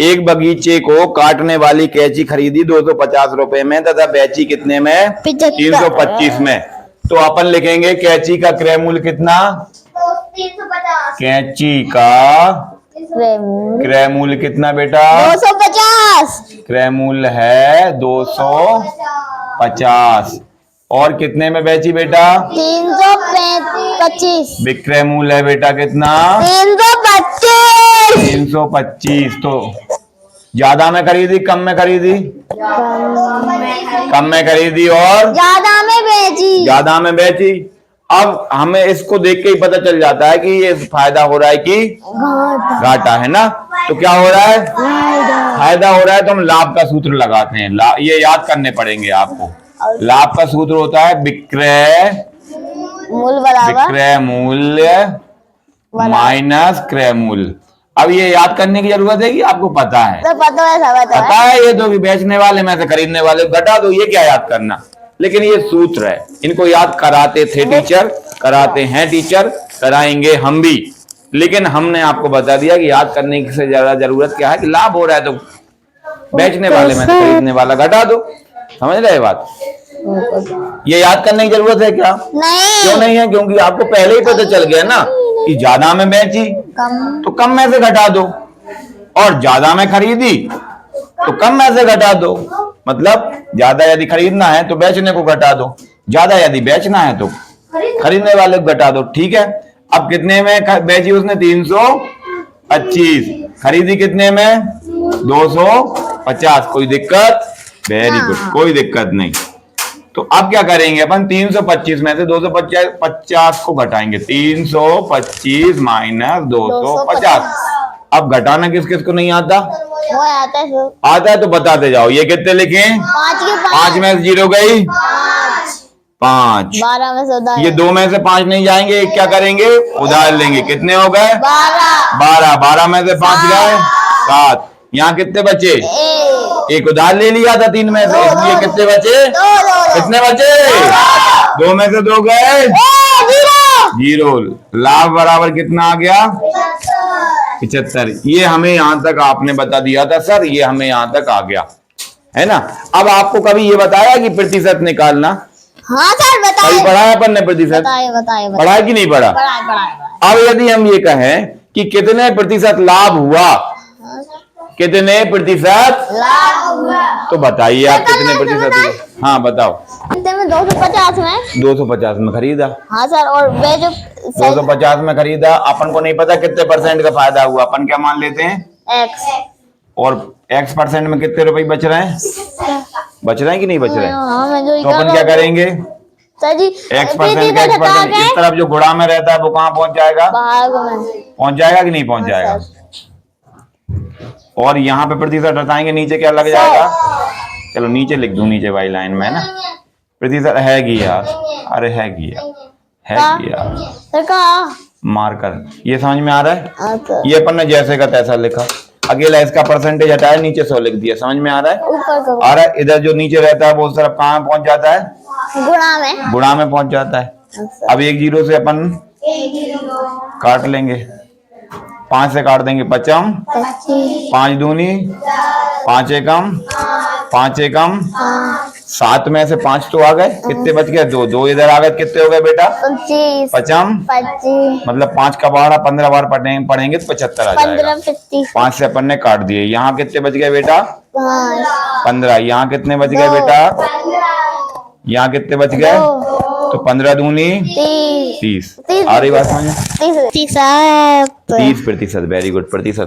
एक बगीचे को काटने वाली कैंची खरीदी 250 रुपए में तथा बैची कितने में? 325 में। तो अपन लिखेंगे कैंची का क्रय मूल्य कितना? 350। कैंची का क्रय मूल्य कितना बेटा? 250। क्रय मूल्य है 250। और कितने में बेची बेटा? 325। विक्रय मूल्य है बेटा कितना? 325। 325। तो ज्यादा में खरीदी कम में खरीदी? कम में खरीदी और ज्यादा में बेची। ज्यादा में बेची। अब हमें इसको देख के ही पता चल जाता है कि ये फायदा हो रहा है कि घाटा है ना। तो क्या हो रहा है? फायदा हो रहा है। तो हम लाभ का सूत्र लगाते हैं। ये याद करने पड़ेंगे आपको। लाभ का सूत्र होता है विक्रय मूल्य माइनस क्रय मूल्य। अब ये याद करने की जरूरत है कि आपको पता है? तो पता है ये तो बेचने वाले में से खरीदने वाले घटा दो, ये क्या याद करना। लेकिन ये सूत्र है, इनको याद कराते थे टीचर, कराते हैं टीचर, कराएंगे हम भी। लेकिन हमने आपको बता दिया कि याद करने से ज्यादा जरूरत क्या है कि लाभ हो रहा है तो बेचने वाले में से खरीदने वाला घटा दो। समझ रहे बात? ये याद करने की जरूरत है क्या? नहीं। क्यों नहीं है? क्योंकि आपको पहले ही पता चल गया ना कि ज्यादा में बेची तो कम में से घटा दो, और ज्यादा में खरीदी तो कम में से घटा दो। मतलब ज्यादा यदि खरीदना है तो बेचने को घटा दो, ज्यादा यदि बेचना है तो खरीदने वाले को घटा दो। ठीक है। अब कितने में बेची उसने? 325। खरीदी कितने में? 250। कोई दिक्कत? वेरी गुड, कोई दिक्कत नहीं। तो अब क्या करेंगे अपन? 325 में से 250 को घटाएंगे। 325 माइनस 250। अब घटाना किस किस को नहीं आता? वो आता है। आता है तो बताते जाओ। ये कितने लिखे? 5 में से 0 गई 5। 12 में से उधार। ये 2 में से 5 नहीं जाएंगे, क्या करेंगे? उधार लेंगे। कितने हो गए? 12। 12 में से 5 गए 7। यहाँ कितने बचे? एक उधार ले लिया था 3 में से, इसलिए कितने बचे? कितने बचे? 2 में से 2 गए 0। लाभ बराबर कितना आ गया? 75। ये हमें यहां तक आपने बता दिया था सर, ये हमें यहां तक आ गया है ना। अब आपको कभी ये बताया कि प्रतिशत निकालना? हाँ सर बताइए। कभी पढ़ा है अपन ने प्रतिशत? बताइए। पढ़ा है कि नहीं पढ़ा? अब यदि हम ये कहें कि कितने प्रतिशत लाभ हुआ, कितने प्रतिशत लाभ हुआ, तो बताइए आप कितने प्रतिशत हुआ? हाँ बताओ। 250 में 250 में खरीदा। हाँ सर। और वे जो 250 में खरीदा, अपन को नहीं पता कितने परसेंट का फायदा हुआ, अपन क्या मान लेते हैं? एक्स। और x% में कितने रुपए बच रहे हैं? बच रहे हैं कि नहीं बच रहे हैं? तो अपन क्या करेंगे? सर जी x% का x% इस तरफ जो गुणा में रहता है वो कहाँ पहुंच जाएगा? पहुंच जाएगा कि नहीं पहुंच जाएगा? और यहाँ पे प्रतिशत हटाएंगे, नीचे क्या लग जाएगा? चलो नीचे लिख दूं, नीचे वाली लाइन में ना प्रतिशत है गिया। अरे है गिया, है गिया मार्कर। ये समझ में आ रहा है? ये अपन ने जैसे का तैसा लिखा, अकेला इसका परसेंटेज हटाया, नीचे 100 लिख दिया। समझ में आ रहा है? आ रहा है? इधर जो नीचे रहता है वो उस तरफ कहाँ पहुंच जाता है? गुणा में पहुंच जाता है। अब 1 0 से अपन काट लेंगे, 5 से काट देंगे 55, 5 दूनी 5 एकम 5 एकम 7 में से 5 तो आ गए, कितने बच गए? 2 2 इधर आ गए, कितने हो गए बेटा? 25। मतलब 5 का पहाड़ा 15 बार पढ़ेंगे तो 75 आ जाएगा। 5 से अपन ने काट दिए। यहाँ कितने बच गए बेटा? 15। यहाँ कितने बच गए बेटा? यहाँ कितने बच गए? तो 15 दूनी 30। आ रही बात समझ में? 30%। वेरी गुड, प्रतिशत